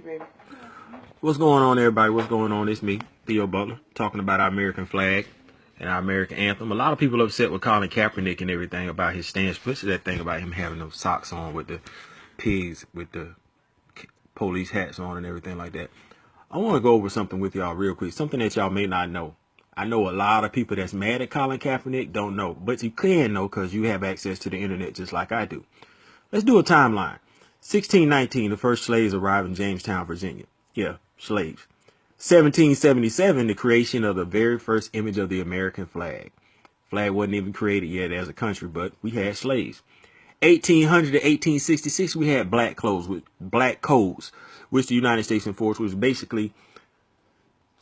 baby. What's going on, everybody? What's going on? It's me, Theo Butler, talking about our American flag and our American anthem. A lot of people upset with Colin Kaepernick and everything about his stance, especially that thing about him having those socks on with the pigs, with the police hats on and everything like that. I want to go over something with y'all real quick, something that y'all may not know. I know a lot of people that's mad at Colin Kaepernick don't know, but you can know because you have access to the internet just like I do. Let's do a timeline. 1619, the first slaves arrived in Jamestown, Virginia. Yeah, slaves. 1777, the creation of the very first image of the American flag. Flag wasn't even created yet as a country, but we had slaves. 1800 to 1866, we had black codes, which the United States enforced, was basically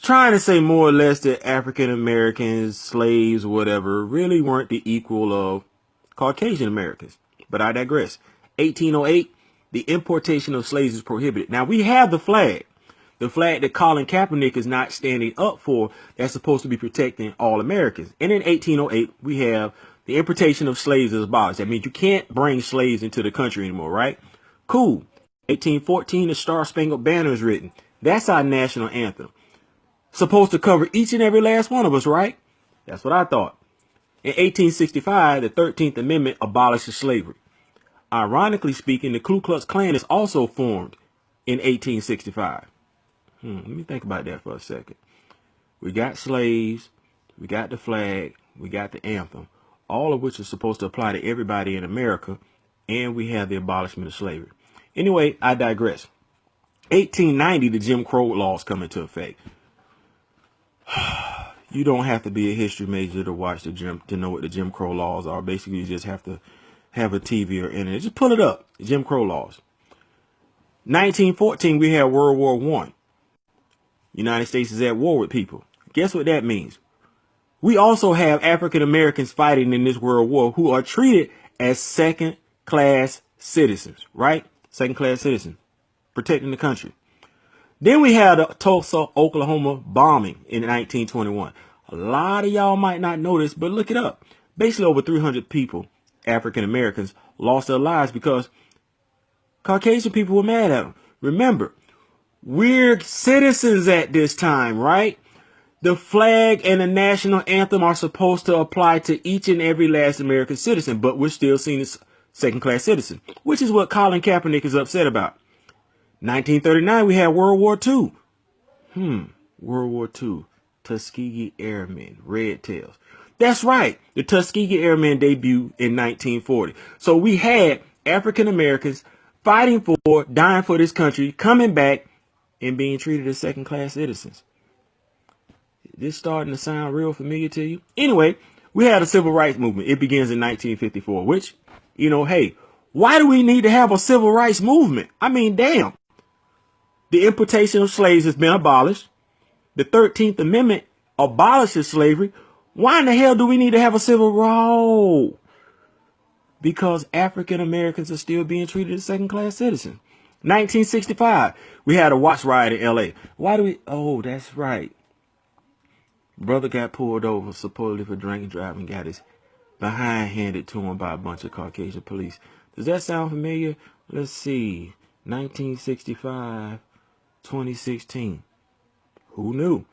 trying to say more or less that African Americans, slaves, whatever, really weren't the equal of Caucasian Americans. But I digress. 1808, the importation of slaves is prohibited. Now we have the flag that Colin Kaepernick is not standing up for, that's supposed to be protecting all Americans. And in 1808, we have the importation of slaves is abolished. That means you can't bring slaves into the country anymore, right? Cool. 1814, the Star Spangled Banner is written. That's our national anthem. Supposed to cover each and every last one of us, right? That's what I thought. In 1865, the 13th Amendment abolishes slavery. Ironically speaking, the Ku Klux Klan is also formed in 1865. Let me think about that for a second. We got slaves, we got the flag, we got the anthem, all of which are supposed to apply to everybody in America, and we have the abolishment of slavery. Anyway, I digress. 1890, the Jim Crow laws come into effect. You don't have to be a history major to know what the Jim Crow laws are. Basically, you just have to have a TV or internet. Just pull it up. The Jim Crow laws. 1914, we had World War I. United States is at war with people. Guess what that means? We also have African Americans fighting in this world war who are treated as second-class citizens, right? Second-class citizens, protecting the country. Then we had the Tulsa, Oklahoma bombing in 1921. A lot of y'all might not know this, but look it up. Basically, over 300 people, African Americans, lost their lives because Caucasian people were mad at them. Remember, we're citizens at this time, right? The flag and the national anthem are supposed to apply to each and every last American citizen, but we're still seen as second-class citizens, which is what Colin Kaepernick is upset about. 1939, we had World War II. World War II. Tuskegee Airmen, Red Tails. That's right. The Tuskegee Airmen debuted in 1940. So we had African Americans fighting for, dying for this country, coming back, and being treated as second-class citizens. This starting to sound real familiar to you? Anyway, we had a civil rights movement. It begins in 1954, which, hey, why do we need to have a civil rights movement? I mean, damn. The importation of slaves has been abolished. The 13th Amendment abolishes slavery. Why in the hell do we need to have a civil rights? Because African Americans are still being treated as second-class citizens. 1965, we had a watch riot in L.A. Why do we? Oh, that's right. Brother got pulled over supposedly for drinking, driving, got his behind handed to him by a bunch of Caucasian police. Does that sound familiar? Let's see. 1965, 2016. Who knew?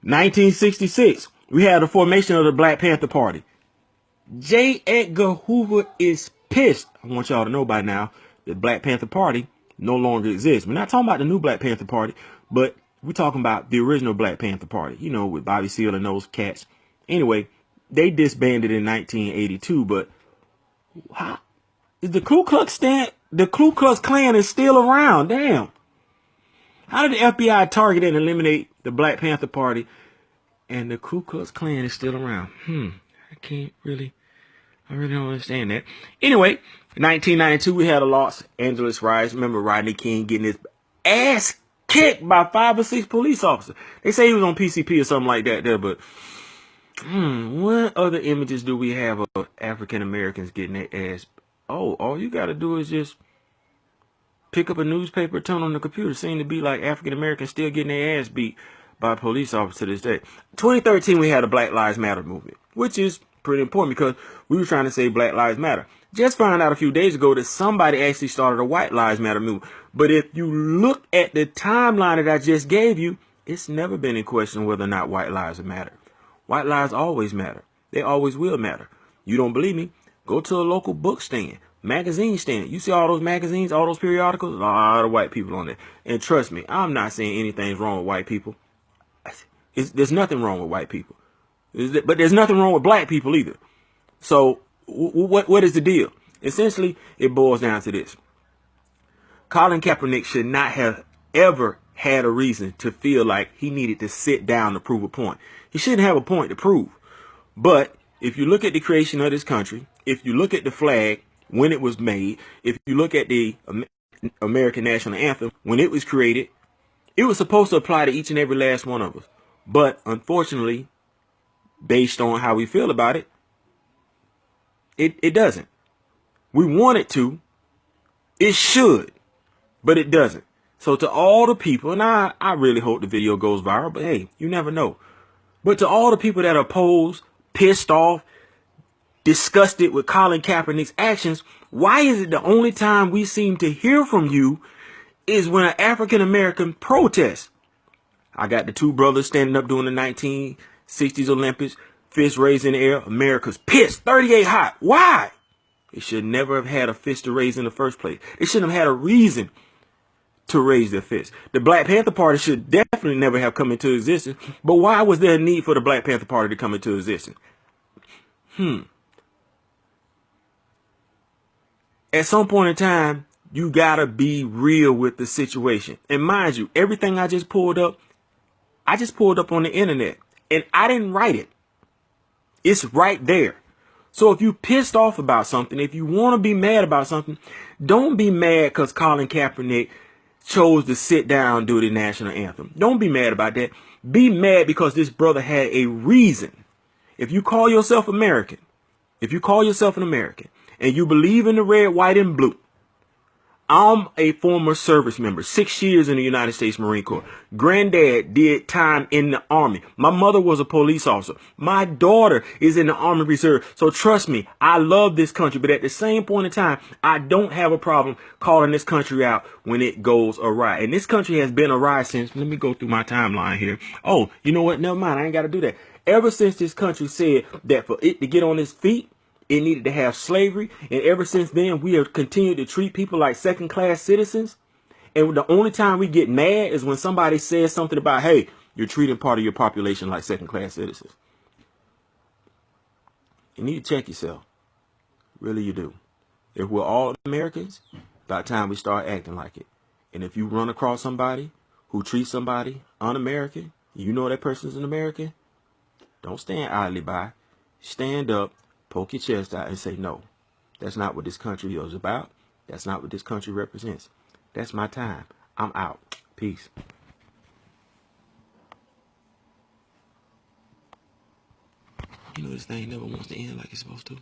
1966, we had the formation of the Black Panther Party. J. Edgar Hoover is pissed. I want y'all to know by now that Black Panther Party no longer exists. We're not talking about the new Black Panther Party, but we're talking about the original Black Panther Party, with Bobby Seale and those cats. Anyway, they disbanded in 1982, but how is the Ku Klux Klan is still around? Damn. How did the FBI target and eliminate the Black Panther Party and the Ku Klux Klan is still around? I really don't understand that. Anyway, 1992, we had a Los Angeles riots. Remember Rodney King getting his ass kicked by 5 or 6 police officers. They say he was on PCP or something like that there, but what other images do we have of African Americans getting their ass? Oh, all you got to do is just pick up a newspaper, turn on the computer. Seem to be like African Americans still getting their ass beat by police officers to this day. 2013, we had a Black Lives Matter movement, which is pretty important because we were trying to say Black Lives Matter. Just found out a few days ago that somebody actually started a White Lives Matter movement. But if you look at the timeline that I just gave you, it's never been in question whether or not white lives matter. White lives always matter. They always will matter. You don't believe me? Go to a local book stand, magazine stand. You see all those magazines, all those periodicals, a lot of white people on there. And trust me, I'm not saying anything's wrong with white people. There's nothing wrong with white people. But there's nothing wrong with black people either. So what is the deal? Essentially, it boils down to this. Colin Kaepernick should not have ever had a reason to feel like he needed to sit down to prove a point. He shouldn't have a point to prove. But if you look at the creation of this country, if you look at the flag when it was made, if you look at the American national anthem when it was created, it was supposed to apply to each and every last one of us. But unfortunately, based on how we feel about it, it doesn't. We want it to. It should. But it doesn't. So to all the people, and I really hope the video goes viral, but hey, you never know. But to all the people that are opposed, pissed off, disgusted with Colin Kaepernick's actions, why is it the only time we seem to hear from you is when an African-American protests? I got the two brothers standing up during the 1960s Olympics, fist raised in the air. America's pissed, 38 hot. Why? They should never have had a fist to raise in the first place. They shouldn't have had a reason to raise their fist. The Black Panther Party should definitely never have come into existence. But why was there a need for the Black Panther Party to come into existence? At some point in time, you gotta be real with the situation. And mind you, everything I just pulled up on the internet. And I didn't write it. It's right there. So if you pissed off about something, if you want to be mad about something, don't be mad because Colin Kaepernick chose to sit down and do the national anthem. Don't be mad about that. Be mad because this brother had a reason. If you call yourself American, if you call yourself an American and you believe in the red, white, and blue, I'm a former service member, 6 years in the United States Marine Corps. Granddad did time in the Army. My mother was a police officer. My daughter is in the Army Reserve. So trust me, I love this country. But at the same point in time, I don't have a problem calling this country out when it goes awry. And this country has been awry since, let me go through my timeline here. Oh, you know what? Never mind. I ain't got to do that. Ever since this country said that for it to get on its feet, it needed to have slavery. And ever since then, we have continued to treat people like second-class citizens. And the only time we get mad is when somebody says something about, hey, you're treating part of your population like second-class citizens. You need to check yourself. Really, you do. If we're all Americans, by the time we start acting like it. And if you run across somebody who treats somebody un-American, you know that person's an American, don't stand idly by. Stand up. Poke your chest out and say, no, that's not what this country is about. That's not what this country represents. That's my time. I'm out. Peace. You know, this thing never wants to end like it's supposed to.